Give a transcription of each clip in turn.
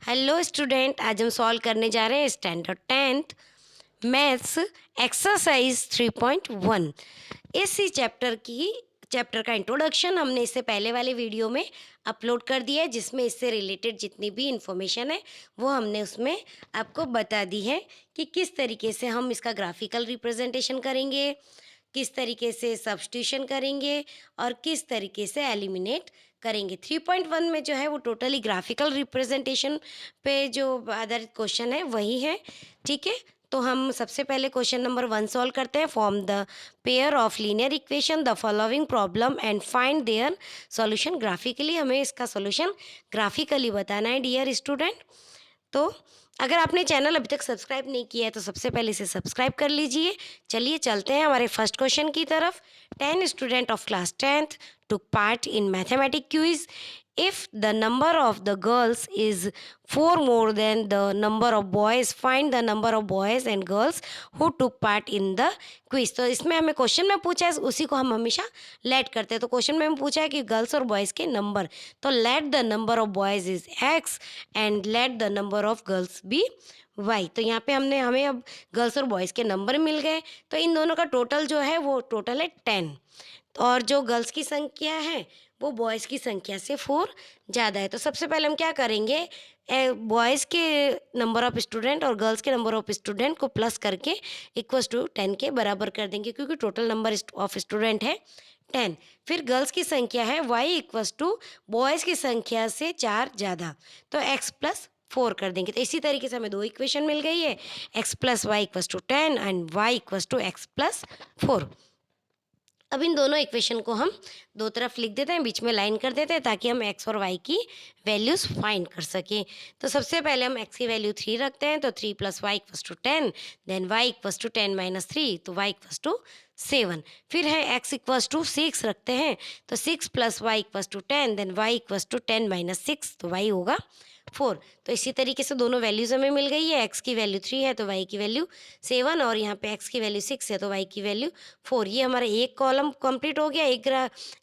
Hello student, आज हम solve करने जा रहे हैं स्टैंडर्ड 10th मैथ्स एक्सरसाइज 3.1। इसी चैप्टर का इंट्रोडक्शन हमने इससे पहले वाले वीडियो में अपलोड कर दिया है, जिसमें इससे रिलेटेड जितनी भी इंफॉर्मेशन है वो हमने उसमें आपको बता दी है कि किस तरीके से हम इसका ग्राफिकल रिप्रेजेंटेशन करेंगे, किस तरीके से सब्स्टिट्यूशन करेंगे और किस तरीके से एलिमिनेट करेंगे। 3.1 में जो है वो टोटली ग्राफिकल रिप्रेजेंटेशन पे जो आधारित क्वेश्चन है वही है। ठीक है, तो हम सबसे पहले क्वेश्चन नंबर 1 सॉल्व करते हैं। Form the pair of linear equation the following problem and find their solution graphically. हमें इसका सॉल्यूशन ग्राफिकली बताना है डियर स्टूडेंट। तो अगर आपने चैनल अभी तक सब्सक्राइब नहीं किया है तो सबसे पहले इसे सब्सक्राइब कर लीजिए। चलिए चलते हैं हमारे फर्स्ट क्वेश्चन की तरफ। 10 student of class 10th took part in mathematics quiz. If the number of the girls is 4 more than the number of boys, find the number of boys and girls who took part in the quiz. तो इसमें हमें question में पूछा है, उसी को हम हमेशा लेट करते हैं। तो क्वेश्चन में हमें पूछा है कि गर्ल्स और बॉयज़ के नंबर, तो let the number of boys is x and let the number of girls be y। तो यहाँ पे हमें अब गर्ल्स और बॉयज़ के नंबर मिल गए। तो इन दोनों का टोटल जो है वो टोटल है 10, और जो गर्ल्स की संख्या है वो बॉयज़ की संख्या से 4 ज़्यादा है। तो सबसे पहले हम क्या करेंगे, बॉयज़ के नंबर ऑफ़ स्टूडेंट और गर्ल्स के नंबर ऑफ़ स्टूडेंट को प्लस करके इक्वल्स टू 10 के बराबर कर देंगे, क्योंकि टोटल नंबर ऑफ़ स्टूडेंट है 10। फिर गर्ल्स की संख्या है y इक्वल्स टू बॉयज़ की संख्या से 4 ज़्यादा, तो x प्लस 4 कर देंगे। तो इसी तरीके से हमें दो इक्वेशन मिल गई है, x plus y equals to 10 and y equals to x plus 4। अब इन दोनों इक्वेशन को हम दो तरफ लिख देते हैं, बीच में लाइन कर देते हैं, ताकि हम x और y की वैल्यूज़ फाइंड कर सकें। तो सबसे पहले हम x की वैल्यू 3 रखते हैं, तो 3 plus y equals to 10, then y equals to 10 minus 3, तो y इक्वल्स टू 7। फिर है x इक्वल्स टू 6 रखते हैं, तो 6 plus y equals to 10, then y equals to 10 minus 6, तो y होगा 4। तो इसी तरीके से दोनों वैल्यूज़ हमें मिल गई है, x की वैल्यू 3 है तो y की वैल्यू 7, और यहाँ पे x की वैल्यू 6 है तो y की वैल्यू 4। ये हमारा एक कॉलम कंप्लीट हो गया एक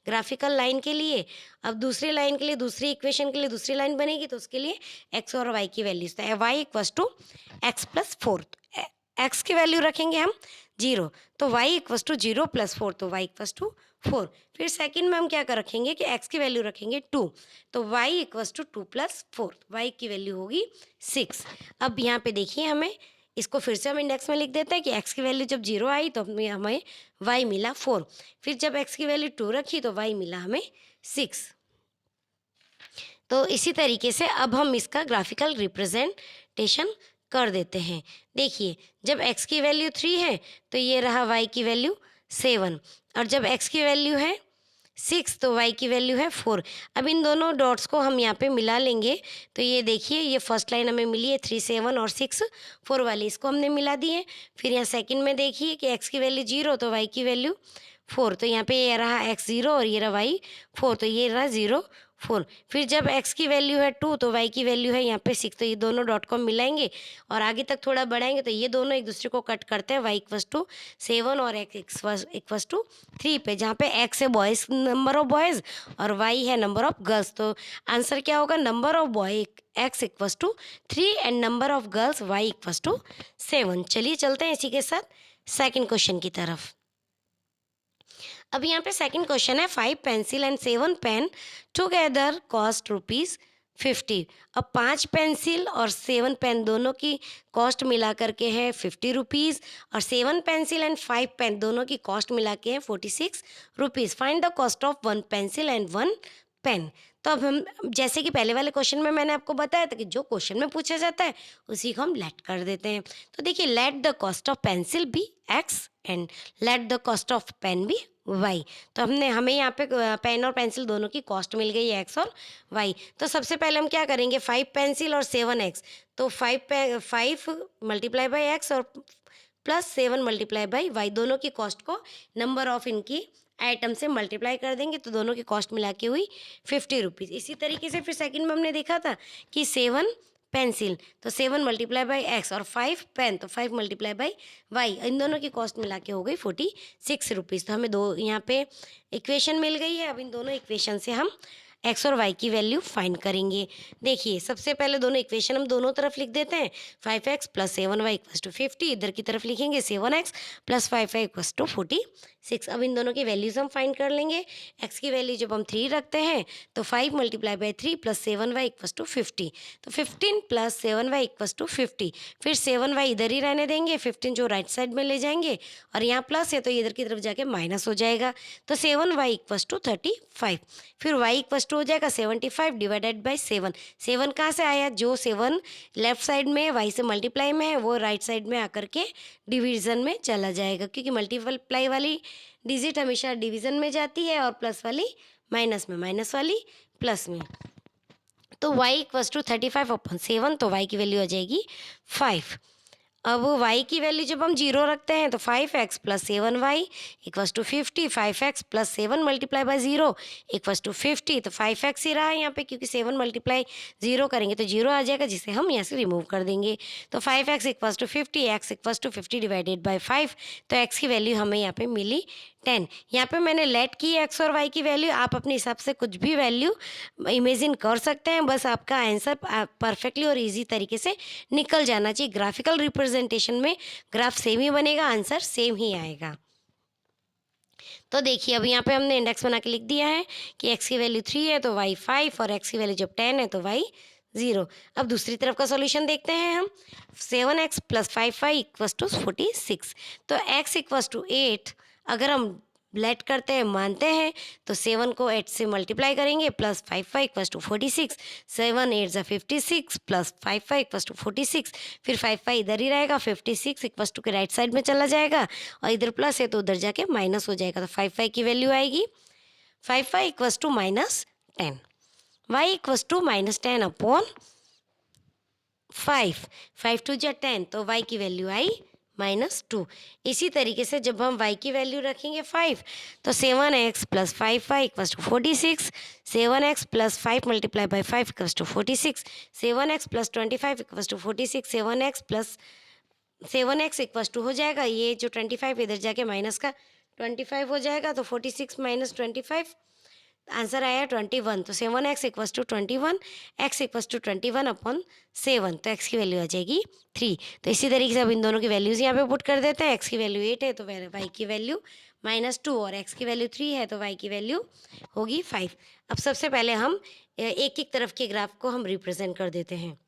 ग्राफिकल लाइन के लिए। अब दूसरी लाइन के लिए, दूसरी इक्वेशन के लिए दूसरी लाइन बनेगी, तो उसके लिए x और y की वैल्यूज, तो y equals to x plus 4। x की वैल्यू रखेंगे हम 0, तो y इक्वल्स टू 0 प्लस 4, तो y इक्वल्स टू 4। फिर सेकंड में हम क्या कर रखेंगे कि x की वैल्यू रखेंगे 2, तो y equals to 2 plus 4, y की वैल्यू होगी 6। अब यहाँ पे देखिए, हमें इसको फिर से हम इंडेक्स में लिख देते हैं कि x की वैल्यू जब 0 आई तो हमें y मिला 4। फिर जब x की वैल्यू 2 रखी तो y मिला हमें 6। तो इसी तरीके से अब हम इसका ग्राफिकल रिप्रेजेंटेशन कर देते हैं। देखिए, जब x की वैल्यू 3 है तो ये रहा y की वैल्यू 7, और जब x की वैल्यू है 6 तो y की वैल्यू है 4। अब इन दोनों डॉट्स को हम यहाँ पे मिला लेंगे, तो ये देखिए, ये फर्स्ट लाइन हमें मिली है 3 7 और 6 4 वाली, इसको हमने मिला दिए। फिर यहाँ सेकंड में देखिए कि x की वैल्यू 0 तो y की वैल्यू 4, तो यहाँ पे ये रहा x 0 और ये रहा y 4, तो ये रहा 0 4। फिर जब x की वैल्यू है 2 तो y की वैल्यू है यहाँ पे 6, तो ये दोनों डॉट को मिलाएंगे और आगे तक थोड़ा बढ़ाएंगे, तो ये दोनों एक दूसरे को कट करते हैं, y इक्वल्स टू 7 और x इक्वल्स टू 3 पे, जहाँ पे x है बॉयज़ नंबर ऑफ बॉयज़ और y है नंबर ऑफ गर्ल्स। तो आंसर क्या होगा, number of boy x equals to 3 and number of girls y equals to 7। चलिए चलते हैं इसी के साथ सेकेंड क्वेश्चन की तरफ। अब यहाँ पे सेकंड क्वेश्चन है, 5 pencil and 7 pen together cost ₹50। अब 5 पेंसिल और 7 पेन दोनों की कॉस्ट मिला करके है ₹50, और 7 पेंसिल एंड 5 पेन दोनों की कॉस्ट मिला के है ₹46। Find the cost of 1 pencil and 1 pen. तो अब हम, जैसे कि पहले वाले क्वेश्चन में मैंने आपको बताया था कि जो क्वेश्चन में पूछा जाता है उसी को हम लेट कर देते हैं। तो देखिए, let the cost of pencil be x and let the cost of pen be y। तो हमें यहाँ पे पेन और पेंसिल दोनों की कॉस्ट मिल गई है x और y। तो सबसे पहले हम क्या करेंगे, 5 पेंसिल और 7 x, तो 5 मल्टीप्लाई बाई एक्स और प्लस 7 मल्टीप्लाई बाई y, दोनों की कॉस्ट को नंबर ऑफ इनकी आइटम से मल्टीप्लाई कर देंगे, तो दोनों की कॉस्ट मिला के हुई ₹50। इसी तरीके से फिर सेकंड में हमने देखा था कि 7 पेंसिल तो 7 मल्टीप्लाई बाई एक्स और 5 पेन तो 5 मल्टीप्लाई बाई वाई, इन दोनों की कॉस्ट मिला के हो गई ₹46। तो हमें दो यहाँ पे इक्वेशन मिल गई है। अब इन दोनों इक्वेशन से हम एक्स और वाई की वैल्यू फाइंड करेंगे। देखिए सबसे पहले दोनों इक्वेशन हम दोनों तरफ लिख देते हैं। 5x plus 7y equals to 50, इधर की तरफ लिखेंगे 7x plus 5y equals to 46। अब इन दोनों की वैल्यूज हम फाइंड कर लेंगे। x की वैल्यू जब हम 3 रखते हैं तो 5 multiply by 3 plus 7y equals to 50, तो 15 प्लस 7y इक्वस टू 50। फिर 7y इधर ही रहने देंगे, 15 जो राइट साइड में ले जाएंगे और यहाँ प्लस है तो इधर की तरफ जाके माइनस हो जाएगा, तो 7y इक्वस टू 35। फिर y इक्वस टू हो जाएगा 75 डिवाइडेड बाई 7। 7 कहाँ से आया, जो 7 लेफ्ट साइड में y से मल्टीप्लाई में है वो राइट साइड में आकर के डिवीज़न में चला जाएगा, क्योंकि मल्टीप्लाई वाली डिजिट हमेशा डिवीज़न में जाती है और प्लस वाली माइनस में, माइनस वाली प्लस में। तो y इक्वस टू 35/7, तो y की वैल्यू आ जाएगी 5। अब y की वैल्यू जब हम 0 रखते हैं तो 5x plus 7y equals to 50, 5x plus 7 multiply by 0 equals to 50, तो 5x ही रहा है यहाँ पे, क्योंकि 7 मल्टीप्लाई 0 करेंगे तो 0 आ जाएगा, जिसे हम यहाँ से रिमूव कर देंगे। तो 5x equals to 50, x equals to 50 divided by 5, तो x की वैल्यू हमें यहाँ पे मिली 10। यहाँ पे मैंने लेट की x और y की वैल्यू, आप अपने हिसाब से कुछ भी वैल्यू इमेजिन कर सकते हैं, बस आपका आंसर परफेक्टली और इजी तरीके से निकल जाना चाहिए। ग्राफिकल रिप्रेजेंटेशन में ग्राफ सेम ही बनेगा, आंसर सेम ही आएगा। तो देखिए अब यहाँ पे हमने इंडेक्स बना के लिख दिया है कि x की वैल्यू 3 है तो y 5, और x की वैल्यू जब 10 है तो y 0। अब दूसरी तरफ का सॉल्यूशन देखते हैं हम। 7x plus 5y equals to 46, तो x इक्वस टू 8 अगर हम लेट करते हैं, मानते हैं, तो 7 को 8 से मल्टीप्लाई करेंगे प्लस 5y इक्वस टू 46, 7 8 ज़ा 56 प्लस 5y इक्वस टू 46, फिर 5y इधर ही रहेगा, 56 इक्वस टू के राइट साइड में चला जाएगा और इधर प्लस है तो उधर जाके माइनस हो जाएगा, तो 5y की वैल्यू आएगी 5y equals to -10, y equals to -10 upon 5, 5 2 जा 10, तो y की वैल्यू आई -2। इसी तरीके से जब हम y की वैल्यू रखेंगे 5, तो 7x plus 5y equals to 46, 7x plus 5 multiply by 5 equals to 46, 7x plus 25 equals to 46, 7x plus 7x equals to हो जाएगा, ये जो 25 इधर जाके माइनस का 25 हो जाएगा, तो 46 माइनस 25 आंसर आया 21, तो 7x equals to 21, x equals to 21 upon 7, तो x की वैल्यू आ जाएगी 3। तो इसी तरीके से अब इन दोनों की वैल्यूज़ यहाँ पे पुट कर देते हैं। x की वैल्यू 8 है तो y की वैल्यू -2, और x की वैल्यू 3 है तो y की वैल्यू होगी 5। अब सबसे पहले हम एक एक तरफ के ग्राफ को हम रिप्रेजेंट कर देते हैं,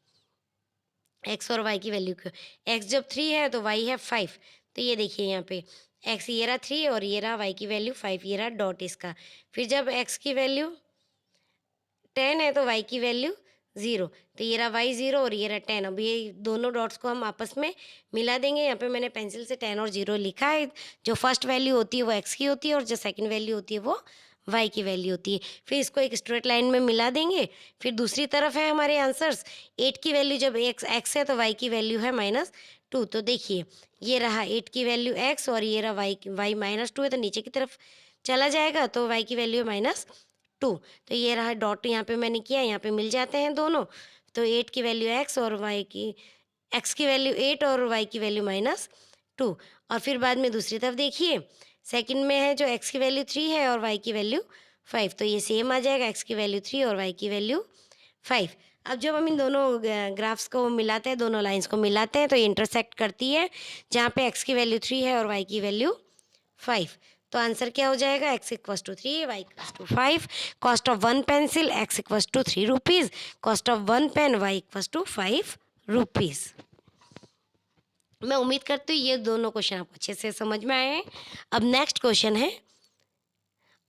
x और y की वैल्यू को। x जब 3 है तो y है 5, तो ये देखिए यहाँ पे x ये रहा 3 और ये रहा y की वैल्यू 5, ये रहा डॉट इसका। फिर जब x की वैल्यू 10 है तो y की वैल्यू 0, तो ये रहा y 0 और ये रहा 10। अब ये दोनों डॉट्स को हम आपस में मिला देंगे। यहाँ पे मैंने पेंसिल से 10 और 0 लिखा है। जो फर्स्ट वैल्यू होती है वो x की होती है और जो सेकंड वैल्यू होती है वो y की वैल्यू होती है। फिर इसको एक स्ट्रेट लाइन में मिला देंगे। फिर दूसरी तरफ है हमारे आंसर्स, 8 की वैल्यू जब x है तो y की वैल्यू है -2। तो देखिए ये रहा 8 की वैल्यू x और ये रहा y -2 है, तो नीचे की तरफ चला जाएगा, तो y की वैल्यू है -2। तो ये रहा डॉट यहाँ पे मैंने किया, यहाँ पे मिल जाते हैं दोनों, तो 8 की वैल्यू x और x की वैल्यू 8 और y की वैल्यू -2। और फिर बाद में दूसरी तरफ देखिए, सेकंड में है जो x की वैल्यू 3 है और y की वैल्यू 5, तो ये सेम आ जाएगा, x की वैल्यू 3 और y की वैल्यू 5। अब जब हम इन दोनों ग्राफ्स को मिलाते हैं, दोनों लाइंस को मिलाते हैं, तो ये इंटरसेक्ट करती है जहाँ पे x की वैल्यू 3 है और y की वैल्यू 5। तो आंसर क्या हो जाएगा, x equals to 3, y equals to 5, cost of 1 pencil x equals to 3 rupees, cost of 1 pen y equals to 5 rupees. मैं उम्मीद करती हूँ ये दोनों क्वेश्चन आपको अच्छे से समझ में आए हैं। अब नेक्स्ट क्वेश्चन है,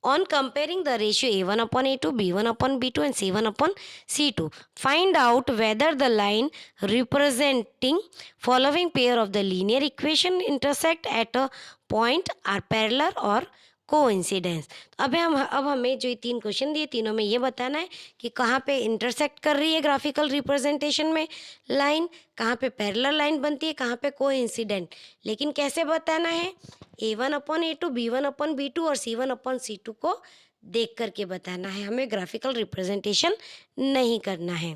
on comparing the ratio a1/a2, b1/b2 and c1/c2, find out whether the line representing following pair of the linear equation intersect at a point are parallel or coincidence. तो अब हमें जो ये 3 क्वेश्चन दिए, तीनों में ये बताना है कि कहाँ पे इंटरसेक्ट कर रही है ग्राफिकल रिप्रेजेंटेशन में लाइन, कहाँ पे पैरेलल लाइन बनती है, कहाँ पे कोइंसिडेंट। लेकिन कैसे बताना है, a1/a2, b1/b2 और c1/c2 को देख करके बताना है, हमें ग्राफिकल रिप्रेजेंटेशन नहीं करना है।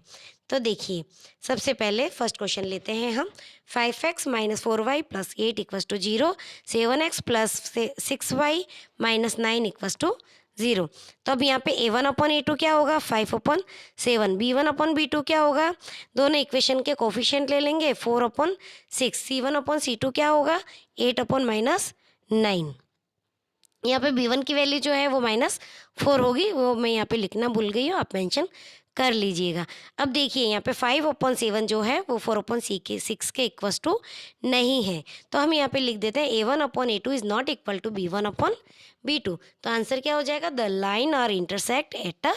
तो देखिए सबसे पहले फर्स्ट क्वेश्चन लेते हैं हम, 5x - 4y + 8 = 0, 7x + 6y - 9 = 0। तो अब यहाँ पे A1/A2 क्या होगा 5/7, B1/B2 क्या होगा, दोनों इक्वेशन के कोफिशिएंट ले लेंगे 4/6, C1/C2 क्या होगा 8/-9। यहाँ पे B1 की वैल्यू जो है वो -4 होगी, वो मैं यहाँ पे लिखना भूल गई हूँ, आप मेंशन कर लीजिएगा। अब देखिए यहाँ पे 5/7 जो है वो 4/6 के इक्वल्स टू नहीं है, तो हम यहाँ पे लिख देते हैं A1/A2 is not equal to B1/B2। तो आंसर क्या हो जाएगा, the line are intersect at a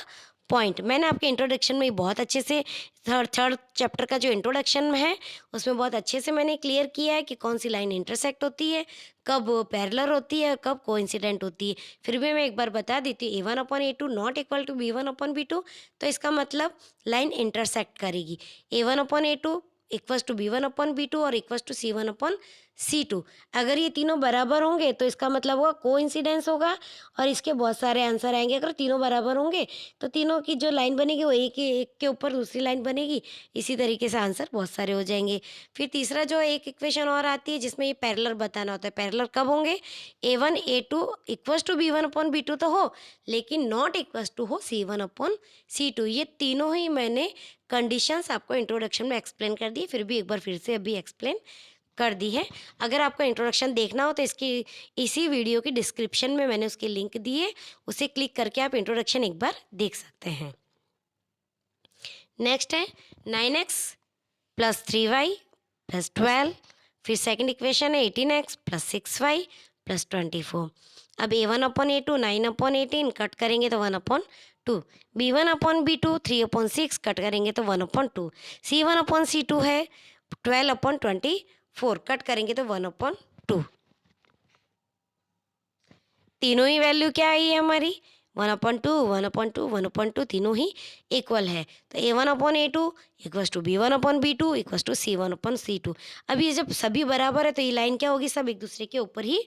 point. मैंने आपके इंट्रोडक्शन में बहुत अच्छे से थर्ड चैप्टर का जो इंट्रोडक्शन है उसमें बहुत अच्छे से मैंने क्लियर किया है कि कौन सी लाइन इंटरसेक्ट होती है, कब पैरेलल होती है, कब कोइंसिडेंट होती है। फिर भी मैं एक बार बता देती हूँ, A1/A2 not equal to B1/B2, तो इसका मतलब लाइन इंटरसेक्ट करेगी। A1/A2 इक्वल्स टू B1/B2 और इक्वल्स टू C1/C2। अगर ये तीनों बराबर होंगे तो इसका मतलब होगा कोइंसिडेंस होगा, और इसके बहुत सारे आंसर आएंगे। अगर तीनों बराबर होंगे तो तीनों की जो लाइन बनेगी वो एक के ऊपर दूसरी लाइन बनेगी, इसी तरीके से आंसर बहुत सारे हो जाएंगे। फिर तीसरा जो एक इक्वेशन और आती है जिसमें ये पैरेलल बताना होता है, पैरेलल कब होंगे, A1/A2 इक्वल्स टू B1/B2 तो हो, लेकिन नॉट इक्वल्स टू हो C1/C2। ये तीनों ही मैंने कंडीशंस आपको इंट्रोडक्शन में एक्सप्लेन कर दी, फिर भी एक बार फिर से अभी एक्सप्लेन कर दी है। अगर आपको इंट्रोडक्शन देखना हो तो इसकी इसी वीडियो की डिस्क्रिप्शन में मैंने उसके लिंक दिए, उसे क्लिक करके आप इंट्रोडक्शन एक बार देख सकते हैं। नेक्स्ट है 9x प्लस 3y प्लस 12, फिर सेकंड इक्वेशन है 18x प्लस 6y प्लस 24। अब A1/A2 9/18 कट करेंगे तो 1/2, B1/B2 3/6 कट करेंगे तो 1/2, C1/C2 है 12/24 कट करेंगे तो 1/2। तीनों ही वैल्यू क्या आई है हमारी 1/2, 1/2, 1/2, तीनों ही इक्वल है। तो A1/A2 equals to B1/B2 equals to C1/C2। अब ये जब सभी बराबर है तो ये लाइन क्या होगी, सब एक दूसरे के ऊपर ही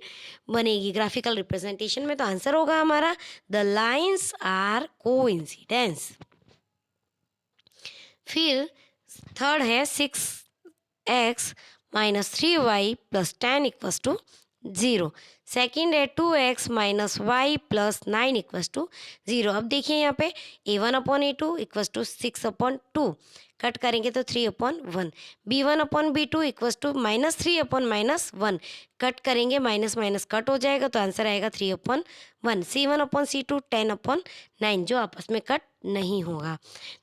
बनेगी ग्राफिकल रिप्रेजेंटेशन में। तो आंसर होगा हमारा द लाइन्स आर कोइंसिडेंस। फिर थर्ड है 6x minus 3y plus 10 equals to 0। Second है 2x minus y plus 9 equals to 0। अब देखिए यहाँ पे A1/A2 इक्वल्स टू 6/2 कट करेंगे तो 3/1, B1/B2 इक्वल्स टू -3/-1 कट करेंगे, माइनस माइनस कट हो जाएगा तो आंसर आएगा 3/1, C1/C2 10/9 जो आपस में कट नहीं होगा।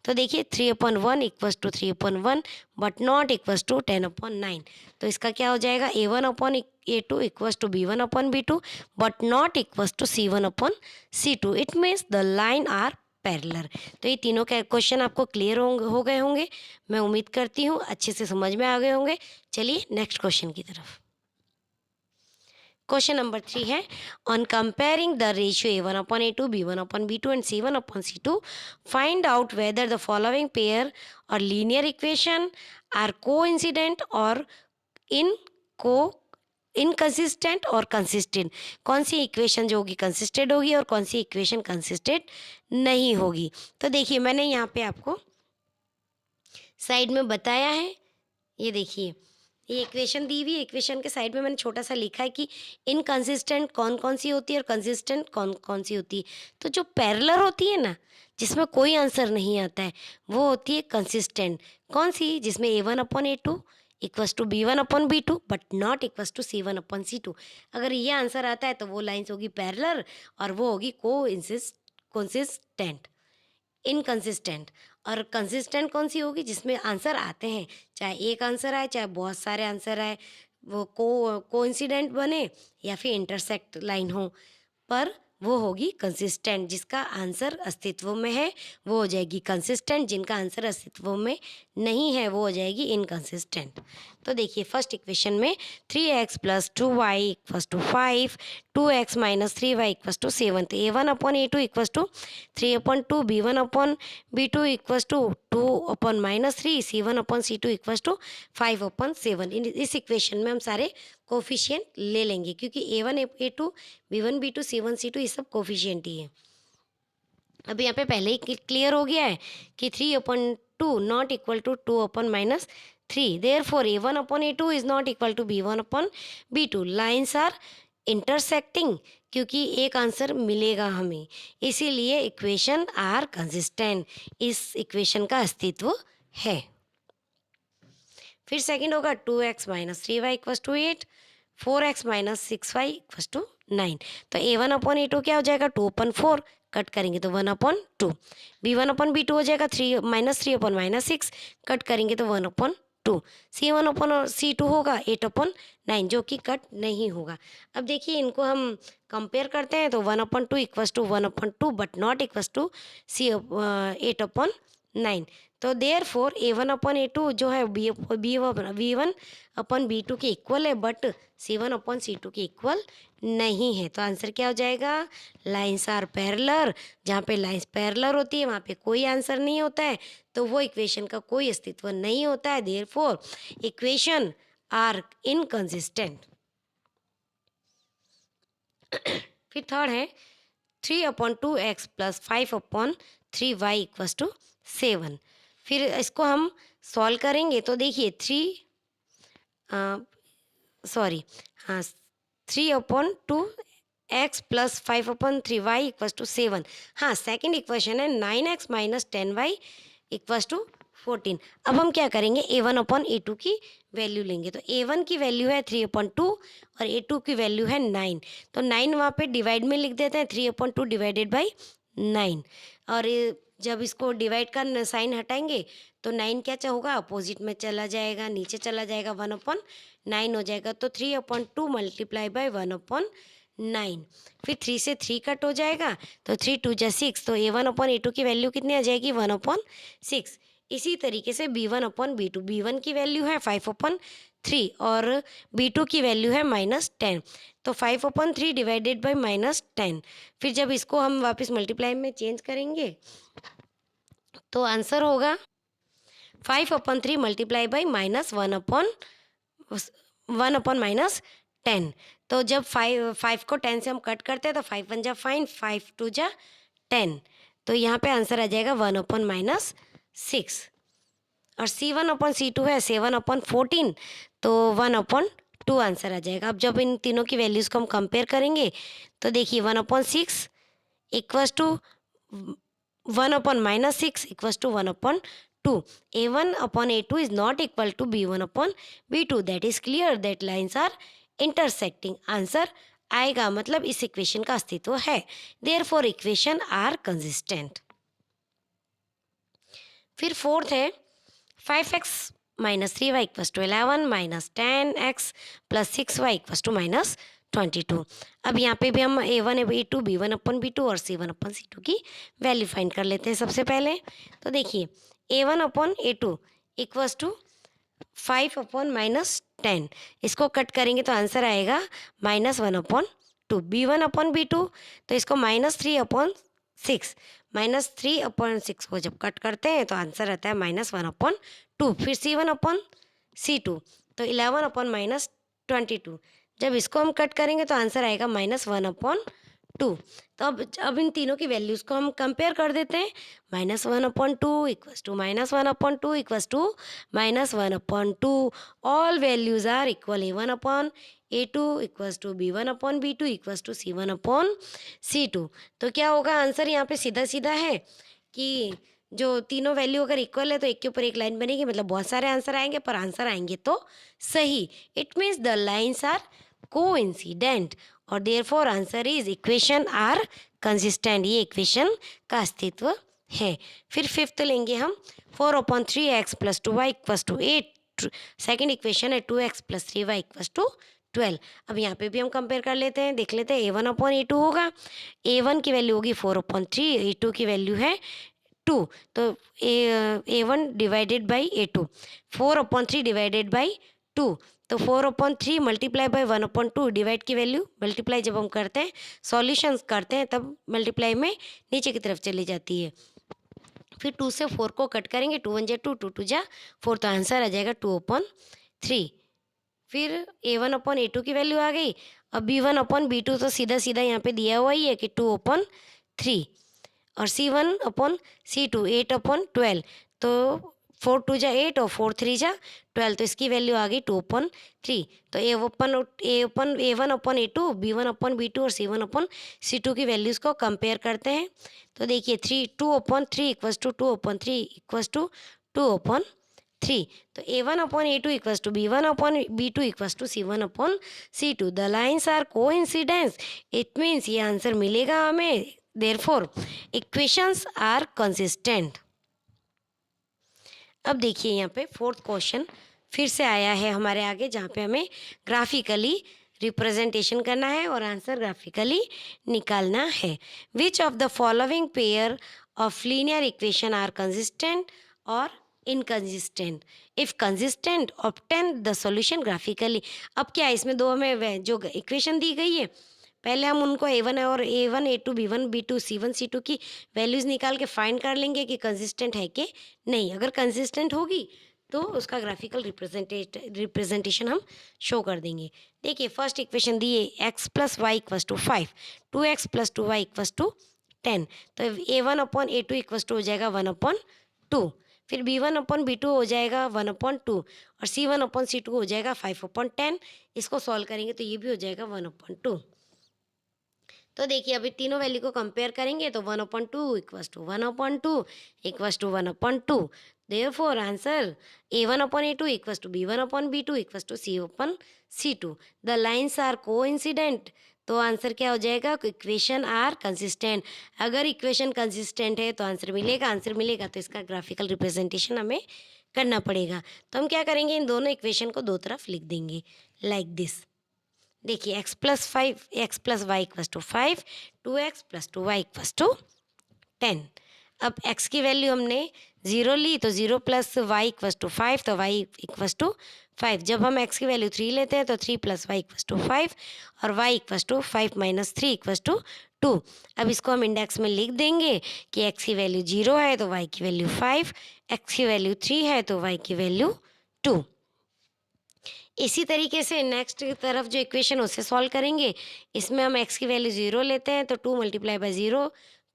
तो देखिए 3/1 equals to 3/1 but not equals to 10/9। तो इसका क्या हो जाएगा A1/A2 equals to B1/B2 but not equals to C1/C2। It means the line are parallel. तो ये तीनों के क्वेश्चन आपको क्लियर हो गए होंगे, मैं उम्मीद करती हूँ अच्छे से समझ में आ गए होंगे। चलिए नेक्स्ट क्वेश्चन की तरफ। क्वेश्चन नंबर 3 है, on comparing the ratio A1/A2 B1/B2 and C1/C2 find out whether the following pair और लीनियर इक्वेशन आर कोइंसिडेंट और इनकंसिस्टेंट और कंसिस्टेंट। कौन सी इक्वेशन जो होगी कंसिस्टेंट होगी और कौन सी इक्वेशन कंसिस्टेंट नहीं होगी। तो देखिए मैंने यहाँ पे आपको साइड में बताया है, ये देखिए ये इक्वेशन दी हुई है, इक्वेशन के साइड में मैंने छोटा सा लिखा है कि इनकंसिस्टेंट कौन कौन सी होती है और कंसिस्टेंट कौन कौन सी होती है। तो जो पैरेलल होती है ना, जिसमें कोई आंसर नहीं आता है, वो होती है कंसिस्टेंट। कौन सी, जिसमें A1/A2 equals to B1/B2 but not equals to C1/C2। अगर ये आंसर आता है तो वो लाइन्स होगी पैरेलल और वो होगी कंसिस्टेंट। इनकंसिस्टेंट और कंसिस्टेंट कौन सी होगी, जिसमें आंसर आते हैं, चाहे एक आंसर आए चाहे बहुत सारे आंसर आए, वो कोइंसिडेंट बने या फिर इंटरसेक्ट लाइन हो, पर वो होगी कंसिस्टेंट। जिसका आंसर अस्तित्व में है वो हो जाएगी कंसिस्टेंट, जिनका आंसर अस्तित्व में नहीं है वो हो जाएगी इनकंसिस्टेंट। तो देखिए फर्स्ट इक्वेशन में 3x plus 2y equals to 5, 2x minus 3y equals to 7। तो A1/A2 equals to 3/2, B1/B2 equals to 2/-3, C1/C2 equals to 5/7। इस इक्वेशन में हम सारे कोफिशिएंट ले लेंगे क्योंकि A1/A2 B1/B2 C1/C2 ये सब कोफिशिएंट ही है। अब यहाँ पे पहले ही क्लियर हो गया है कि 3/2 not equal to 2/-3, therefore A1/A2 is not equal to B1/B2। Lines are intersecting, क्योंकि एक आंसर मिलेगा हमें, इसीलिए इक्वेशन आर कंसिस्टेंट, इस इक्वेशन का अस्तित्व है। फिर सेकंड होगा 2x minus 3y equals to 8, 4x minus 6y equals to 9। तो a1 अपॉन a2 क्या हो जाएगा, 2 अपॉन 4, कट करेंगे तो 1 अपॉन 2। b1 अपॉन b2 हो जाएगा 3 माइनस 3 अपॉन माइनस 6, कट करेंगे तो 1 अपॉन 2। c1 अपॉन c2 होगा 8 अपॉन 9, जो कि कट नहीं होगा। अब देखिए इनको हम कंपेयर करते हैं तो 1 upon 2 equals to 1 upon 2 but not equals to 8 upon 9। तो there four a1 upon a2 जो है b1 अपॉन b2 के इक्वल है, बट c1 अपॉन c2 के इक्वल नहीं है। तो आंसर क्या हो जाएगा, लाइन्स आर पैरेलल। जहाँ पे लाइन्स पैरेलल होती है वहाँ पे कोई आंसर नहीं होता है, तो वो इक्वेशन का कोई अस्तित्व नहीं होता है। Therefore equation are inconsistent. फिर थर्ड है 3 upon 2x plus 5 upon 3y equals to 7। फिर इसको हम सॉल्व करेंगे तो देखिए 3 upon 2x plus 5 upon 3y equals to 7। हाँ, सेकेंड इक्वेशन है 9x minus 10y equals to 14। अब हम क्या करेंगे, a1 अपॉन a2 की वैल्यू लेंगे। तो a1 की वैल्यू है 3 अपॉन 2 और a2 की वैल्यू है 9। तो 9 वहाँ पे डिवाइड में लिख देते हैं, 3 अपॉन 2 डिवाइडेड बाई 9। और जब इसको डिवाइड का साइन हटाएंगे तो 9 क्या होगा, अपोजिट में चला जाएगा, नीचे चला जाएगा, 1 अपॉन 9 हो जाएगा। तो 3 अपॉन 2 मल्टीप्लाई बाई 1 अपॉन 9। फिर 3 से 3 कट हो जाएगा तो 3 2 जा 6। तो a1 अपॉन a2 की वैल्यू कितनी आ जाएगी, 1 अपॉन 6। इसी तरीके से b1 अपॉन b2, b1 की वैल्यू है 5 अपॉन 3 और b2 की वैल्यू है -10। तो 5 अपॉन 3 डिवाइडेड बाई -10। फिर जब इसको हम वापस मल्टीप्लाई में चेंज करेंगे तो आंसर होगा 5 upon 3 multiply by -1 upon 1 upon -10। तो जब 5 को 10 से हम कट करते हैं तो 5 1 जा 5, 5 2 जा 10। तो यहाँ पे आंसर आ जाएगा 1 अपॉन -6। और c1 अपॉन c2 है 7 अपॉन 14, तो 1 अपॉन 2 आंसर आ जाएगा। अब जब इन तीनों की वैल्यूज़ को हम कंपेयर करेंगे तो देखिए 1 upon 6 equals to 1 upon -6 equals to 1 upon 2. a1 upon a2 is not equal to b1 upon b2. That is clear that lines are intersecting. Answer आएगा, मतलब इस इक्वेशन का अस्तित्व है। Therefore equation are consistent. फिर फोर्थ है 5x minus 3y equals to 11 minus 10x plus 6y equals to -22। अब यहाँ पे भी हम a1 a2 b1 अपन b2 और c1 अपन c2 की वैल्यू फाइंड कर लेते हैं सबसे पहले। तो देखिए a1 upon a2 equals to 5 upon -10, इसको कट करेंगे तो आंसर आएगा -1 अपॉन 2। b1 अपॉन b2 तो इसको -3 अपॉन 6, -3 अपॉन 6 को जब कट करते हैं तो आंसर आता है -1 अपॉन 2। फिर c1 अपॉन c2 तो 11 अपॉन -22, जब इसको हम कट करेंगे तो आंसर आएगा -1 अपॉन 2। तो अब इन तीनों की वैल्यूज़ को हम कंपेयर कर देते हैं। -1 upon 2 equals to -1 upon 2 equals to -1 upon 2। All values are equal. a1 upon a2 equals to b1 upon b2 equals to c1 upon c2। तो क्या होगा, आंसर यहाँ पे सीधा सीधा है कि जो तीनों वैल्यू अगर इक्वल है तो एक के ऊपर एक लाइन बनेगी, मतलब बहुत सारे आंसर आएंगे, पर आंसर आएंगे तो सही। It means the lines are coincident और therefore answer is equation are consistent. ये इक्वेशन का अस्तित्व है। फिर फिफ्थ लेंगे हम 4 upon 3x plus 2y equals to 8। Second equation है 2x plus 3y equals to 12। अब यहाँ पे भी हम कंपेयर कर लेते हैं, देख लेते हैं। a1 अपॉन a2 होगा, a1 की वैल्यू होगी 4 अपॉन 3, a2 की वैल्यू है 2। तो a1 divided by a2, 4 upon 3 divided by 2। तो 4 upon 3 multiply by 1 upon 2, divide की वैल्यू मल्टीप्लाई जब हम करते हैं, सॉल्यूशंस करते हैं, तब मल्टीप्लाई में नीचे की तरफ चली जाती है। फिर 2 से 4 को कट करेंगे, 2 1 जा 2, 2 2 जा 4, तो आंसर आ जाएगा 2 अपॉन 3। फिर a1 अपॉन a2 की वैल्यू आ गई। अब b1 अपॉन b2 तो सीधा सीधा यहाँ पे दिया हुआ ही है कि 2 अपॉन 3, और c1 अपॉन c2 8 अपॉन 12। तो 4 2 जा 8 और 4 3 जा 12, तो इसकी वैल्यू आ गई 2/3। तो A1/A2, B1/B2 और C1/C2 की वैल्यूज़ को कंपेयर करते हैं। तो देखिए 2/3 इक्वल्स टू 2/3 इक्वल्स टू 2/3। तो A1/A2 equals to B1/B2 equals to C1/C2। The lines are coincidence, it means ये आंसर मिलेगा हमें। Therefore equations are consistent. अब देखिए यहाँ पे फोर्थ क्वेश्चन फिर से आया है हमारे आगे, जहाँ पे हमें ग्राफिकली रिप्रेजेंटेशन करना है और आंसर ग्राफिकली निकालना है। Which of the following pair of linear equation are consistent और inconsistent? If consistent obtain the solution graphically. अब क्या है, इसमें दो हमें जो इक्वेशन दी गई है, पहले हम उनको A1 और A1 A2 B1 B2 C1 C2 की वैल्यूज़ निकाल के फाइंड कर लेंगे कि कंसिस्टेंट है कि नहीं। अगर कंसिस्टेंट होगी तो उसका ग्राफिकल रिप्रेजेंटेशन हम शो कर देंगे। देखिए फर्स्ट इक्वेशन दी है x + y = 5, 2x + 2y = 10। तो A1/A2 इक्वस टू हो जाएगा 1/2, फिर B1/B2 हो जाएगा 1/2 और C1/C2 हो जाएगा 5/10। इसको सॉल्व करेंगे तो ये भी हो जाएगा 1/2। तो देखिए अभी तीनों वैल्यू को कंपेयर करेंगे तो 1/2 equals to 1/2 equals to 1/2। Therefore answer A1/A2 equals to B1/B2 equals to C1/C2। The lines are coincident. तो आंसर क्या हो जाएगा, इक्वेशन आर कंसिस्टेंट। अगर इक्वेशन कंसिस्टेंट है तो आंसर मिलेगा, आंसर मिलेगा तो इसका ग्राफिकल रिप्रेजेंटेशन हमें करना पड़ेगा। तो हम क्या करेंगे, इन दोनों इक्वेशन को दो तरफ लिख देंगे लाइक दिस। देखिए x + y equals to 5, 2x + 2y equals to 10। अब x की वैल्यू हमने 0 ली तो 0 + y इक्वस टू 5, तो y इक्वस टू 5। जब हम x की वैल्यू 3 लेते हैं तो 3 + y इक्वस टू 5 और y equals to 5 - 3 equals to 2। अब इसको हम इंडेक्स में लिख देंगे कि x की वैल्यू 0 है तो y की वैल्यू 5, x की वैल्यू 3 है तो y की वैल्यू 2। इसी तरीके से नेक्स्ट तरफ जो इक्वेशन उसे सॉल्व करेंगे। इसमें हम x की वैल्यू 0 लेते हैं तो 2 × 0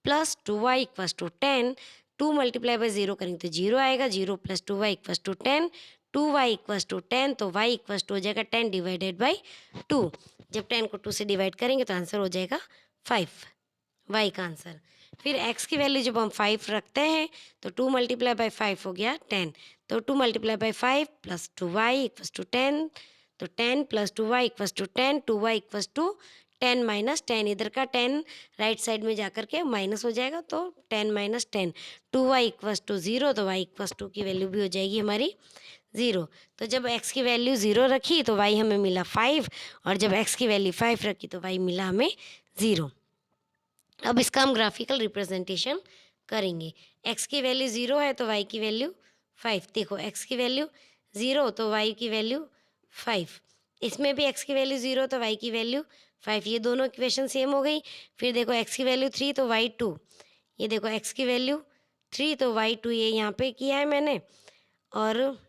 + 2y इक्वस टू 10। 2 × 0 करेंगे तो 0 आएगा, 0 + 2y equals to 10, 2y equals to 10, तो y इक्वस टू हो जाएगा 10 / 2। जब 10 को 2 से डिवाइड करेंगे तो आंसर हो जाएगा 5, y का आंसर। फिर x की वैल्यू जब हम 5 रखते हैं तो 2 × 5 हो गया 10, तो 2 × 5 + 2y इक्वस टू 10, तो 10 + 2y equals to 10, 2y equals to 10 - 10, इधर का 10 राइट साइड में जाकर के माइनस हो जाएगा तो 10 - 10, 2y इक्वस टू 0, तो y इक्वस टू की वैल्यू भी हो जाएगी हमारी 0। तो जब x की वैल्यू 0 रखी तो y हमें मिला 5 और जब x की वैल्यू 5 रखी तो y मिला हमें 0। अब इसका हम ग्राफिकल रिप्रेजेंटेशन करेंगे। x की वैल्यू 0 है तो y की वैल्यू 5। देखो x की वैल्यू 0 तो y की वैल्यू 5, इसमें भी x की वैल्यू 0 तो y की वैल्यू 5, ये दोनों इक्वेशन सेम हो गई। फिर देखो x की वैल्यू 3 तो y 2, ये देखो x की वैल्यू 3 तो y 2, ये यहाँ पे किया है मैंने। और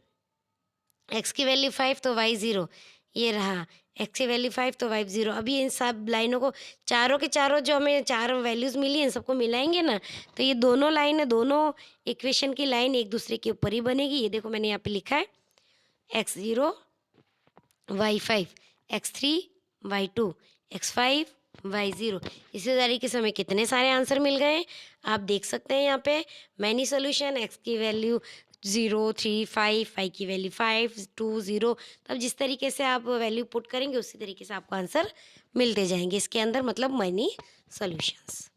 x की वैल्यू 5 तो y 0, ये रहा x की वैल्यू 5 तो y 0। अभी इन सब लाइनों को चारों के चारों जो हमें चार वैल्यूज़ मिली इन सबको मिलाएंगे ना तो ये दोनों लाइन है, दोनों इक्वेशन की लाइन एक दूसरे के ऊपर ही बनेगी। ये देखो मैंने यहाँ पे लिखा है x0 y5, x3 y2, x5 y0। इसी तरीके से हमें कितने सारे आंसर मिल गए आप देख सकते हैं यहाँ पे। मैनी सोल्यूशन, x की वैल्यू 0 3 5, y की वैल्यू 5 2 0। तब जिस तरीके से आप वैल्यू पुट करेंगे उसी तरीके से आपको आंसर मिलते जाएंगे इसके अंदर, मतलब मैनी सोल्यूशंस।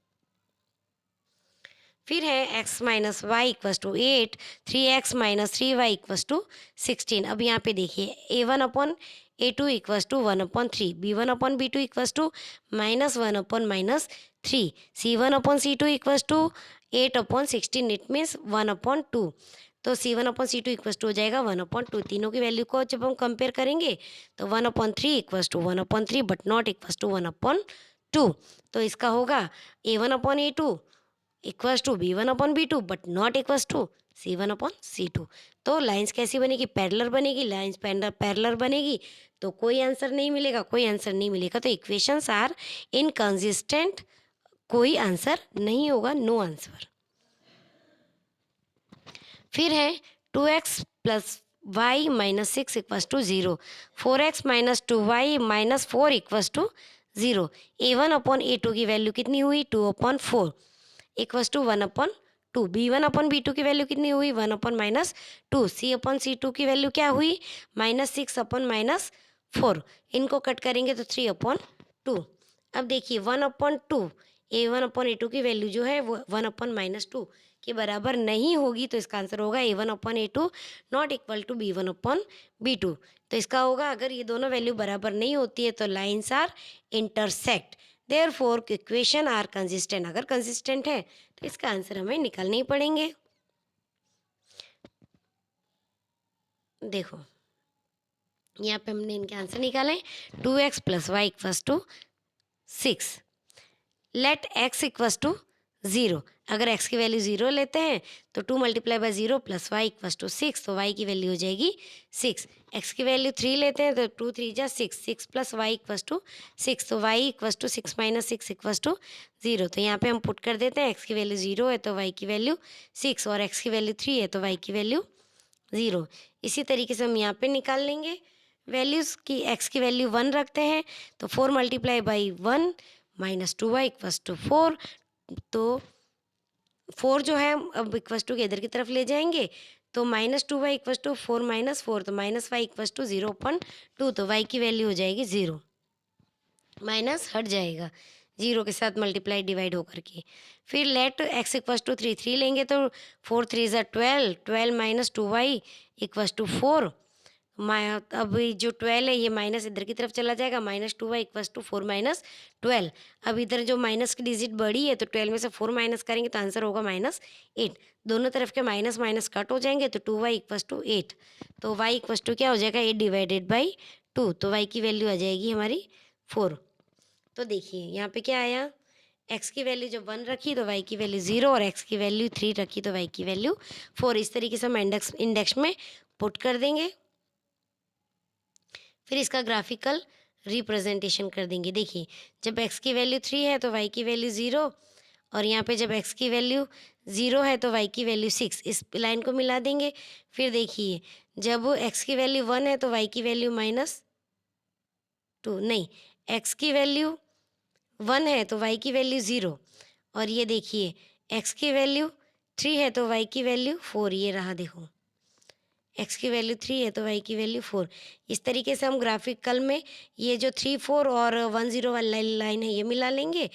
फिर है x - y equals to 8, 3x - 3y equals to 16। अब यहाँ पे देखिए A1/A2 equals to 1/3, B1/B2 equals to -1/-3, C1/C2 equals to 8/16, it means 1/2। तो C1/C2 इक्वस टू हो जाएगा 1/2। तीनों की वैल्यू को जब हम कंपेयर करेंगे तो 1/3 equals to 1/3 but not equals to 1/2। तो इसका होगा A1/A2 equals to B1/B2 but not equals to C1/C2। तो लाइंस कैसी बनेगी, पैरेलल बनेगी। लाइंस पैरेलल बनेगी तो कोई आंसर नहीं मिलेगा, कोई आंसर नहीं मिलेगा तो इक्वेशंस आर इनकंसिस्टेंट, कोई आंसर नहीं होगा, नो आंसर। फिर है 2x plus y minus 6 equals to 0, 4x minus 2y minus 4 equals to 0। a1 upon a2 की वैल्यू कितनी हुई 2/4 equals to 1/2। b1 upon b2 की वैल्यू कितनी हुई 1/-2। c/c2 की वैल्यू क्या हुई -6/-4। इनको कट करेंगे तो 3/2। अब देखिए 1/2 a1/a2 की वैल्यू जो है वो 1/-2 के बराबर नहीं होगी, तो इसका आंसर होगा a1/a2 not equal to b1/b2। तो इसका होगा अगर ये दोनों वैल्यू बराबर नहीं होती है तो lines are intersect, therefore equation are consistent. अगर कंसिस्टेंट है तो इसका आंसर हमें निकालने ही पड़ेंगे। देखो यहाँ पे हमने इनके आंसर निकाले 2x plus y equals to 6। Let x equals to 0। अगर x की वैल्यू 0 लेते हैं तो 2 multiply by 0 plus y equals to 6, तो y की वैल्यू हो जाएगी 6। x की वैल्यू 3 लेते हैं तो 2 3 जा 6, 6 प्लस वाई इक्वस टू 6, तो y equals to 6 minus 6 equals to 0। तो यहाँ पे हम पुट कर देते हैं x की वैल्यू 0 है तो y की वैल्यू 6, और x की वैल्यू 3 है तो y की वैल्यू 0। इसी तरीके से हम यहाँ पे निकाल लेंगे वैल्यूज़ की। x की वैल्यू 1 रखते हैं तो 4 multiply by 1 minus 2y equals to 4, तो 4 जो है अब इक्वस टू के इधर की तरफ ले जाएंगे तो -2y इक्वस टू 4 माइनस 4, तो माइनस वाई इक्वस टू 0/2, तो y की वैल्यू हो जाएगी 0। माइनस हट जाएगा 0 के साथ मल्टीप्लाई डिवाइड होकर के। फिर लेट x इक्वस टू 3, 3 लेंगे तो 4 3 ज़ा 12, 12 माइनस 2y इक्वस टू 4। अब ये जो 12 है ये माइनस इधर की तरफ चला जाएगा, -2y इक्वस टू 4 माइनस 12। अब इधर जो माइनस की डिजिट बड़ी है तो 12 में से 4 माइनस करेंगे तो आंसर होगा -8। दोनों तरफ के माइनस माइनस कट हो जाएंगे तो 2y इक्वस टू 8, तो y इक्वस टू क्या हो जाएगा 8 डिवाइडेड बाई 2, तो y की वैल्यू आ जाएगी हमारी 4। तो देखिए यहाँ पे क्या आया, x की वैल्यू जब 1 रखी तो y की वैल्यू 0, और x की वैल्यू 3 रखी तो y की वैल्यू 4। इस तरीके से हम इंडेक्स में पुट कर देंगे, फिर इसका ग्राफिकल रिप्रेजेंटेशन कर देंगे। देखिए जब x की वैल्यू 3 है तो y की वैल्यू 0, और यहाँ पे जब x की वैल्यू 0 है तो y की वैल्यू 6, इस लाइन को मिला देंगे। फिर देखिए जब x की वैल्यू 1 है तो y की वैल्यू -2, नहीं x की वैल्यू 1 है तो y की वैल्यू 0, और ये देखिए x की वैल्यू 3 है तो y की वैल्यू 4, ये रहा देखो x की वैल्यू 3 है तो y की वैल्यू 4। इस तरीके से हम ग्राफिकल में ये जो 3 4 और 1 0 वाली लाइन है ये मिला लेंगे,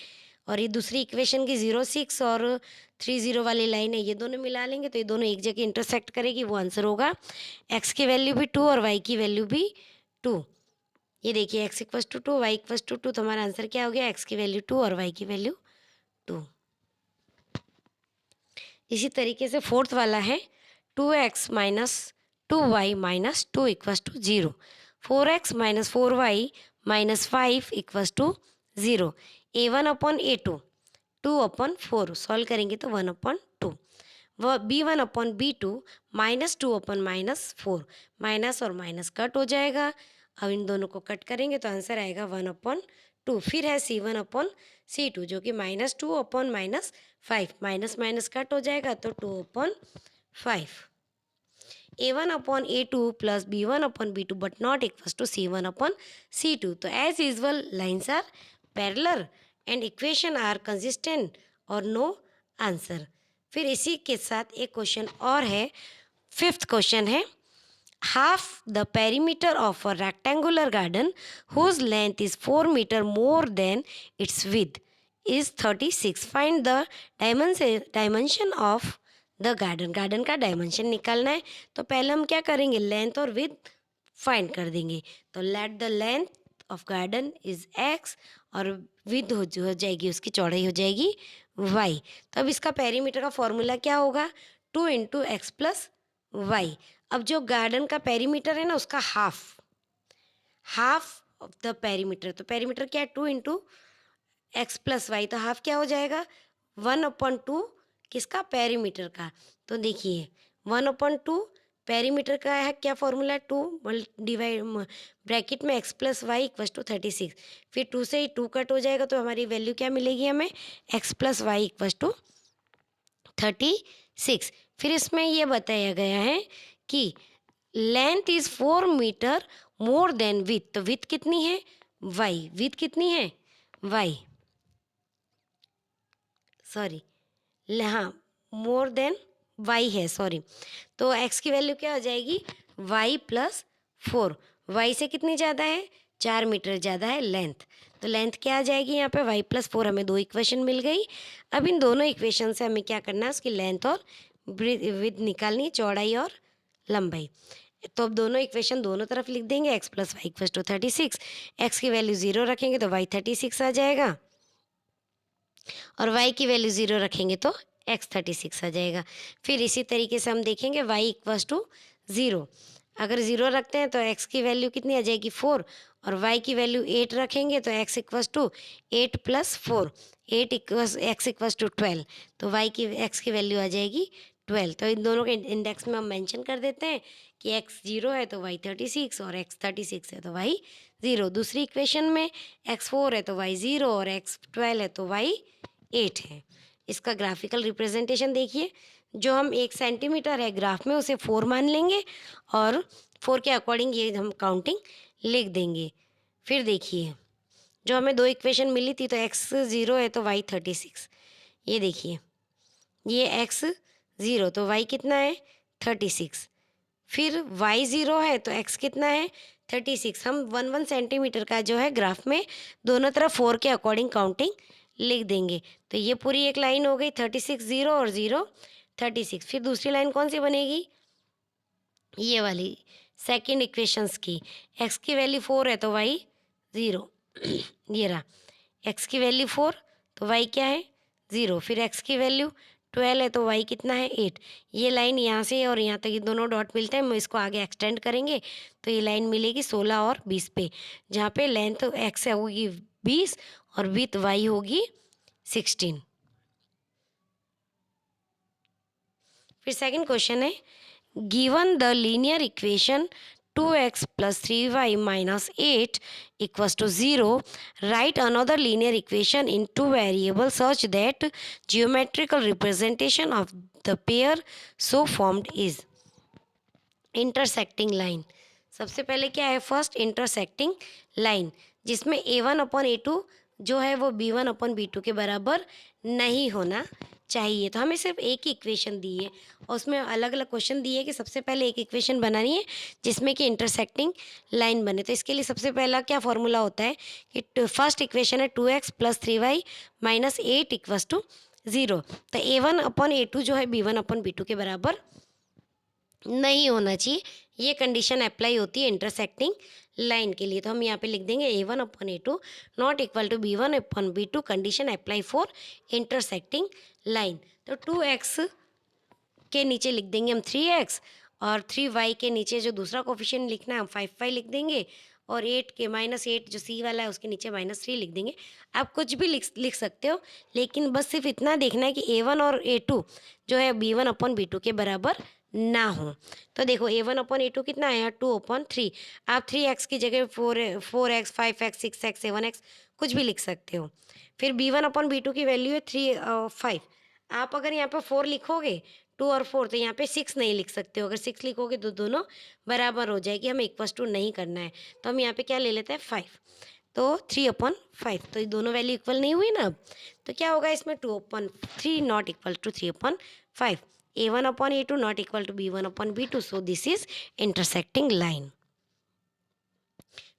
और ये दूसरी इक्वेशन की 0 6 और 3 0 वाली लाइन है ये दोनों मिला लेंगे, तो ये दोनों एक जगह इंटरसेक्ट करेगी, वो आंसर होगा x की वैल्यू भी 2 और y की वैल्यू भी 2। ये देखिए x equals to 2, y equals to 2, तो हमारा आंसर क्या हो गया x की वैल्यू 2 और y की वैल्यू 2। इसी तरीके से फोर्थ वाला है 2x minus 2y minus 2 equals to 0, 4x minus 4y minus 5 equals to 0, a1/a2 2/4, solve करेंगे तो 1/2, वह b1/b2 -2/-4, माइनस और माइनस कट हो जाएगा। अब इन दोनों को कट करेंगे तो आंसर आएगा 1/2। फिर है c1/c2 जो कि -2/-5, माइनस माइनस कट हो जाएगा तो 2/5। a1/a2 plus b1/b2 but not equals to c1/c2। तो as usual lines are parallel and equation are consistent और नो आंसर। फिर इसी के साथ एक क्वेश्चन और है, फिफ्थ क्वेश्चन है, half the perimeter of a rectangular garden whose length is 4 meter more than its width is 36. Find the dimension of the garden. Garden का डायमेंशन निकालना है, तो पहले हम क्या करेंगे लेंथ और विड्थ फाइंड कर देंगे। तो let the length of garden is x और विड्थ हो जाएगी उसकी चौड़ाई हो जाएगी y। तो अब इसका पेरीमीटर का फॉर्मूला क्या होगा 2 इंटू एक्स प्लस वाई। अब जो गार्डन का पेरीमीटर है ना उसका हाफ ऑफ द पेरीमीटर, तो पेरीमीटर क्या है 2 इंटू एक्स प्लस वाई, तो हाफ क्या हो जाएगा 1/2 किसका पेरीमीटर का। तो देखिए 1/2 पेरीमीटर का है, क्या फॉर्मूला है 2 डिवाइड ब्रैकेट में x plus y equals to 36, फिर 2 से ही 2 कट हो जाएगा तो हमारी वैल्यू क्या मिलेगी हमें x plus y equals to 36। फिर इसमें ये बताया गया है कि length is 4 metre more than width, तो विथ कितनी है वाई, विथ कितनी है वाई, सॉरी हाँ मोर देन वाई है, सॉरी। तो एक्स की वैल्यू क्या हो जाएगी वाई प्लस 4, वाई से कितनी ज़्यादा है 4 मीटर ज़्यादा है लेंथ, तो लेंथ क्या आ जाएगी यहाँ पे वाई प्लस 4, हमें दो इक्वेशन मिल गई। अब इन दोनों इक्वेशन से हमें क्या करना है उसकी लेंथ और विड्थ निकालनी है, चौड़ाई और लंबाई। तो अब दोनों इक्वेशन दोनों तरफ लिख देंगे, x plus y equals to 36, x की वैल्यू 0 रखेंगे तो वाई 36 आ जाएगा और वाई की वैल्यू 0 रखेंगे तो एक्स 36 आ जाएगा। फिर इसी तरीके से हम देखेंगे वाई इक्वस टू 0, अगर 0 रखते हैं तो एक्स की वैल्यू कितनी आ जाएगी 4 और वाई की वैल्यू 8 रखेंगे तो x equals to 8 plus 4, 8 equals x equals to 12, तो वाई की एक्स की वैल्यू आ जाएगी 12। तो इन दोनों के इंडेक्स में हम मेंशन कर देते हैं कि एक्स 0 है तो वाई 36 और एक्स 36 है तो वाई 0। दूसरी इक्वेशन में एक्स 4 है तो वाई 0 और एक्स 12 है तो वाई 8 है। इसका ग्राफिकल रिप्रेजेंटेशन देखिए, जो हम 1 सेंटीमीटर है ग्राफ में उसे 4 मान लेंगे और 4 के अकॉर्डिंग ये हम काउंटिंग लिख देंगे। फिर देखिए जो हमें दो इक्वेशन मिली थी, तो एक्स 0 है तो वाई 36, ये देखिए ये एक्स 0 तो वाई कितना है 36, फिर वाई 0 है तो एक्स कितना है 36। हम 1 सेंटीमीटर का जो है ग्राफ में दोनों तरफ 4 के अकॉर्डिंग काउंटिंग लिख देंगे। तो ये पूरी एक लाइन हो गई 36 0 और 0 36। फिर दूसरी लाइन कौन सी बनेगी ये वाली सेकंड इक्वेशंस की, एक्स की वैल्यू 4 है तो वाई 0 ये रहा, एक्स की वैल्यू 4 तो वाई क्या है 0, फिर एक्स की वैल्यू 12 है तो वाई कितना है 8। ये लाइन यहाँ से और यहाँ तक ये दोनों डॉट मिलते हैं, हम इसको आगे एक्सटेंड करेंगे तो ये लाइन मिलेगी 16 और 20 पे, जहाँ पे लेंथ एक्स होगी 20 और विथ वाई होगी 16। फिर सेकंड क्वेश्चन है, given the linear equation 2x plus 3y minus 8 equals to 0, write another linear equation in two variables such that geometrical representation of the pair so formed is intersecting line। सबसे पहले क्या है first intersecting line, जिसमें a1/a2 जो है वो b1/b2 के बराबर नहीं होना चाहिए। तो हमें सिर्फ एक ही इक्वेशन दी है और उसमें अलग अलग क्वेश्चन दिए कि सबसे पहले एक इक्वेशन बनानी है जिसमें कि इंटरसेक्टिंग लाइन बने। तो इसके लिए सबसे पहला क्या फॉर्मूला होता है कि फर्स्ट इक्वेशन है 2x + 3y - 8 = 0। तो a1/a2 जो है b1/b2 के बराबर नहीं होना चाहिए, ये कंडीशन अप्लाई होती है इंटरसेक्टिंग लाइन के लिए। तो हम यहाँ पे लिख देंगे a1/a2 not equal to b1/b2, condition apply for intersecting line. तो 2x के नीचे लिख देंगे हम 3x और 3y के नीचे जो दूसरा कोफिशिएंट लिखना है हम 5y लिख देंगे और 8 के -8 जो c वाला है उसके नीचे -3 लिख देंगे। आप कुछ भी लिख सकते हो, लेकिन बस सिर्फ इतना देखना है कि a1 और a2 जो है b1/b2 के बराबर ना हो। तो देखो a1/a2 कितना आया 2/3, आप 3x की जगह 4x 5x 6x 7x कुछ भी लिख सकते हो। फिर b1/b2 की वैल्यू है 5, आप अगर यहाँ पे 4 लिखोगे 2 और 4 तो यहाँ पे 6 नहीं लिख सकते हो, अगर 6 लिखोगे तो दोनों बराबर हो जाएगी, हमें इक्वस टू नहीं करना है। तो हम यहाँ पे क्या ले लेते हैं 5, तो 3/5, तो ये दोनों वैल्यू इक्वल नहीं हुई ना। अब तो क्या होगा इसमें 2/3 not equal to 3/5, a1/a2 not equal to b1/b2, so this is intersecting line.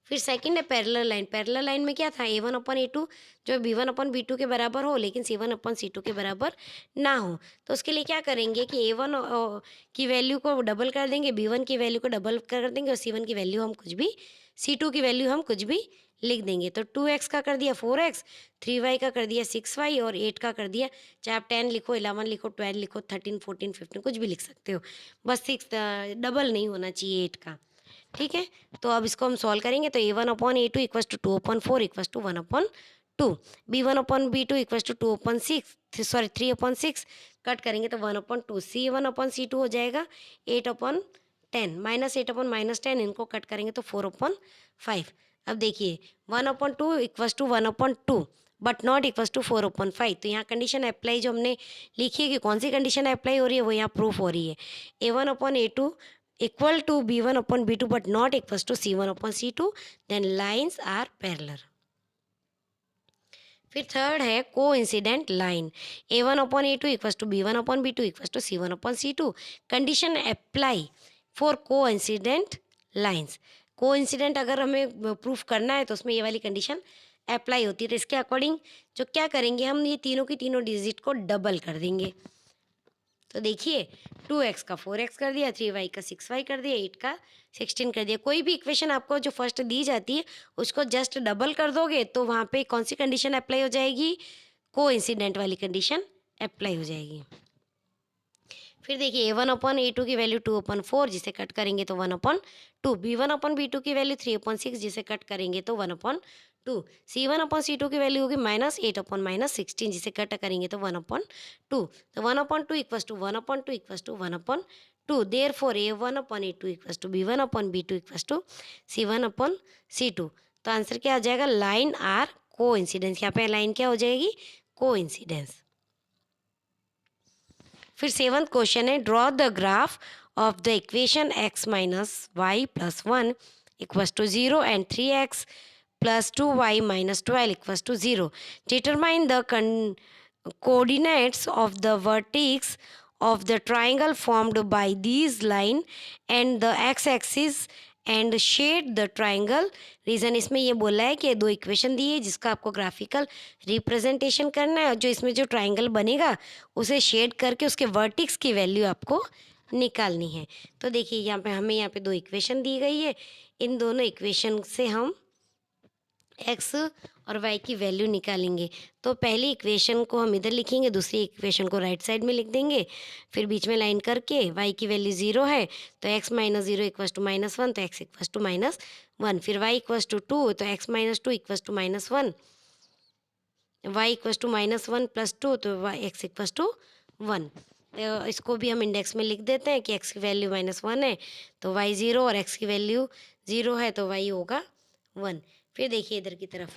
फिर सेकंड है पैरेलल लाइन। पैरेलल लाइन में क्या था a1/a2 जो b1/b2 के बराबर हो लेकिन c1/c2 के बराबर ना हो। तो उसके लिए क्या करेंगे कि a1 की वैल्यू को डबल कर देंगे, b1 की वैल्यू को डबल कर देंगे और c1 की वैल्यू हम कुछ भी, c2 की वैल्यू हम कुछ भी लिख देंगे। तो 2x का कर दिया 4x, 3y का कर दिया 6y और 8 का कर दिया, चाहे आप 10 लिखो 11 लिखो 12 लिखो 13 14 15 कुछ भी लिख सकते हो, बस 6 डबल नहीं होना चाहिए 8 का। ठीक है, तो अब इसको हम सॉल्व करेंगे तो a1/a2 equals to 2/4 equals to 1/2, b1/b2 equals to 2/6 sorry 3/6 cut करेंगे तो 1/2, c1/c2 हो जाएगा 8/10 -8/-10 इनको कट करेंगे तो 4/5। अब देखिए 1/2 equals to 1/2, but not equal to 4/5। तो यहाँ कंडीशन अप्लाई जो हमने लिखी है कि कौन सी कंडीशन अप्लाई हो रही है वो यहाँ प्रूफ हो रही है। A1/A2 equal to B1/B2 but not equal to C1/C2, then lines are parallel. फिर थर्ड है coincident line. A1/A2 equal to B1/B2 equal to C1/C2। Condition apply for coincident lines. Coincident अगर हमें proof करना है तो उसमें ये वाली कंडीशन अप्लाई होती है। तो इसके अकॉर्डिंग जो क्या करेंगे, हम ये तीनों की तीनों डिजिट को डबल कर देंगे। तो देखिए 2x का 4x कर दिया, 3y का 6y कर दिया, 8 का 16 कर दिया। कोई भी इक्वेशन आपको जो फर्स्ट दी जाती है उसको जस्ट डबल कर दोगे तो वहाँ पे कौन सी कंडीशन अप्लाई हो जाएगी, को इंसिडेंट वाली कंडीशन अप्लाई हो जाएगी। फिर देखिए A1/A2 की वैल्यू 2/4 जिसे कट करेंगे तो 1/2, B1/B2 की वैल्यू 3/6 जिसे कट करेंगे तो 1/2, C1/C2 की वैल्यू होगी -8/-16 जिसे कट करेंगे तो 1/2। तो 1/2 equals to 1/2 equals to 1/2। Therefore A1/A2 equals to B1/B2 equals to C1/C2। तो आंसर क्या आ जाएगा, लाइन आर को इंसिडेंस। यहाँ पे लाइन क्या हो जाएगी, को इंसिडेंस। फिर सेवंथ क्वेश्चन है, draw the graph of the equation x minus y plus 1 equals to 0 and 3x plus 2y minus 12 equals to 0। Determine the coordinates of the vertex of the triangle formed by these line and the x-axis and shade the triangle. Reason इसमें ये बोला है कि दो equation दी है जिसका आपको graphical representation करना है, और जो इसमें जो ट्राइंगल बनेगा उसे शेड करके उसके वर्टिक्स की वैल्यू आपको निकालनी है। तो देखिए यहाँ पे हमें यहाँ पे दो इक्वेशन दी गई है, इन दोनों इक्वेशन से हम एक्स और वाई की वैल्यू निकालेंगे। तो पहली इक्वेशन को हम इधर लिखेंगे, दूसरी इक्वेशन को राइट साइड में लिख देंगे, फिर बीच में लाइन करके वाई की वैल्यू 0 है तो x माइनस 0 इक्वल्स टू -1 तो x इक्वल्स टू -1, फिर y इक्वल्स टू 2 तो x minus 2 equals to -1, y equals to -1 plus 2 तो x इक्वल्स टू 1। तो इसको भी हम इंडेक्स में लिख देते हैं कि x की वैल्यू -1 है तो y 0 और x की वैल्यू 0 है तो y होगा 1। फिर देखिए इधर की तरफ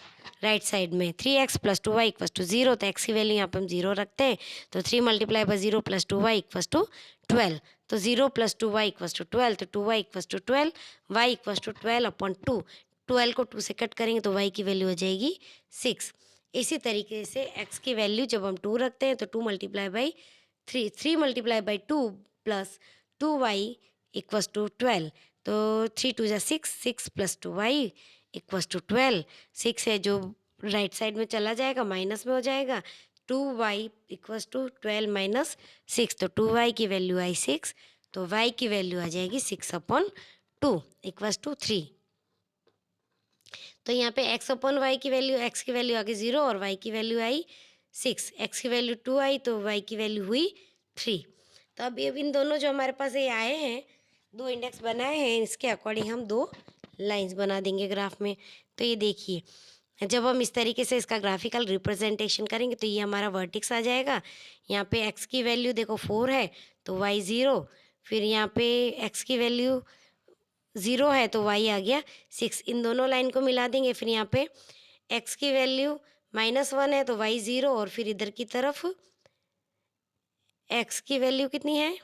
राइट साइड में 3x plus 2y equals to 0 तो x की वैल्यू यहाँ पे हम 0 रखते हैं तो 3 multiply by 0 plus 2y equals to 12, तो 0 प्लस 2y इक्वल्स टू 12 तो 2y equals to 12, y equals to 12/2। 12 को 2 से कट करेंगे तो y की वैल्यू हो जाएगी 6। इसी तरीके से x की वैल्यू जब हम 2 रखते हैं तो 2 multiply by 3, 3 multiply by 2 plus 2y equals to 12, तो 3 2 जा 6, 6 प्लस 2y इक्वल्स टू 12। 6 है जो राइट साइड में चला जाएगा माइनस में हो जाएगा, 2y इक्वल्स टू 12 माइनस 6 तो 2y की वैल्यू आई 6 तो y की वैल्यू आ जाएगी 6/2 इक्वल्स टू 3। तो यहाँ पे x/y की वैल्यू, x की वैल्यू आ गई 0 और y की वैल्यू आई 6, x की वैल्यू 2 आई तो y की वैल्यू हुई 3। तो अब ये इन दोनों जो हमारे पास ये आए हैं, दो इंडेक्स बनाए हैं, इसके अकॉर्डिंग हम दो लाइंस बना देंगे ग्राफ में। तो ये देखिए जब हम इस तरीके से इसका ग्राफिकल रिप्रेजेंटेशन करेंगे तो ये हमारा वर्टिक्स आ जाएगा। यहाँ पे x की वैल्यू देखो 4 है तो y 0, फिर यहाँ पे x की वैल्यू 0 है तो y आ गया 6। इन दोनों लाइन को मिला देंगे, फिर यहाँ पे x की वैल्यू -1 है तो y 0, और फिर इधर की तरफ x की वैल्यू कितनी है,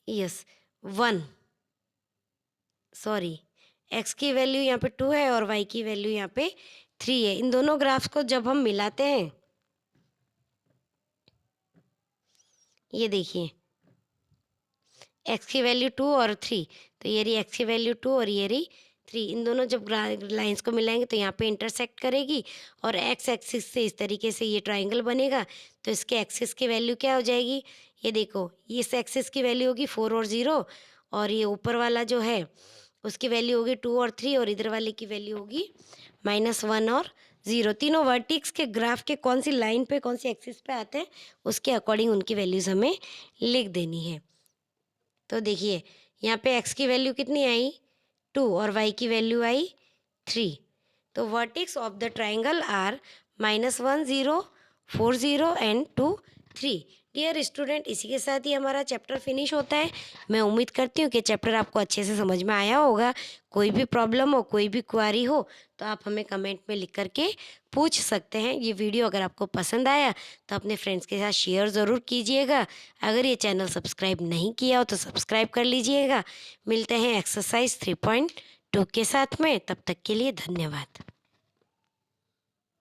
यस 1, सॉरी x की वैल्यू यहाँ पे 2 है और y की वैल्यू यहाँ पे 3 है। इन दोनों ग्राफ्स को जब हम मिलाते हैं, ये देखिए x की वैल्यू 2 और 3, तो ये रही x की वैल्यू 2 और ये रही 3, इन दोनों जब लाइंस को मिलाएंगे तो यहाँ पे इंटरसेक्ट करेगी और x एक्सिस से इस तरीके से ये ट्राइंगल बनेगा। तो इसके एक्सिस की वैल्यू क्या हो जाएगी, ये देखो इस एक्सिस की वैल्यू होगी 4 और 0, और ये ऊपर वाला जो है उसकी वैल्यू होगी 2 और 3, और इधर वाले की वैल्यू होगी -1 और 0। तीनों वर्टिक्स के ग्राफ के कौन सी लाइन पे कौन सी एक्सिस पे आते हैं उसके अकॉर्डिंग उनकी वैल्यूज़ हमें लिख देनी है। तो देखिए यहाँ पे x की वैल्यू कितनी आई 2 और y की वैल्यू आई 3। तो vertices of the triangle are -1 0 4 0 and 2 3। Dear student, इसी के साथ ही हमारा चैप्टर फिनिश होता है। मैं उम्मीद करती हूँ कि चैप्टर आपको अच्छे से समझ में आया होगा। कोई भी प्रॉब्लम हो, कोई भी क्वेरी हो तो आप हमें कमेंट में लिख करके पूछ सकते हैं। ये वीडियो अगर आपको पसंद आया तो अपने फ्रेंड्स के साथ शेयर ज़रूर कीजिएगा। अगर ये चैनल सब्सक्राइब नहीं किया हो तो सब्सक्राइब कर लीजिएगा। मिलते हैं एक्सरसाइज 3.2 के साथ में, तब तक के लिए धन्यवाद।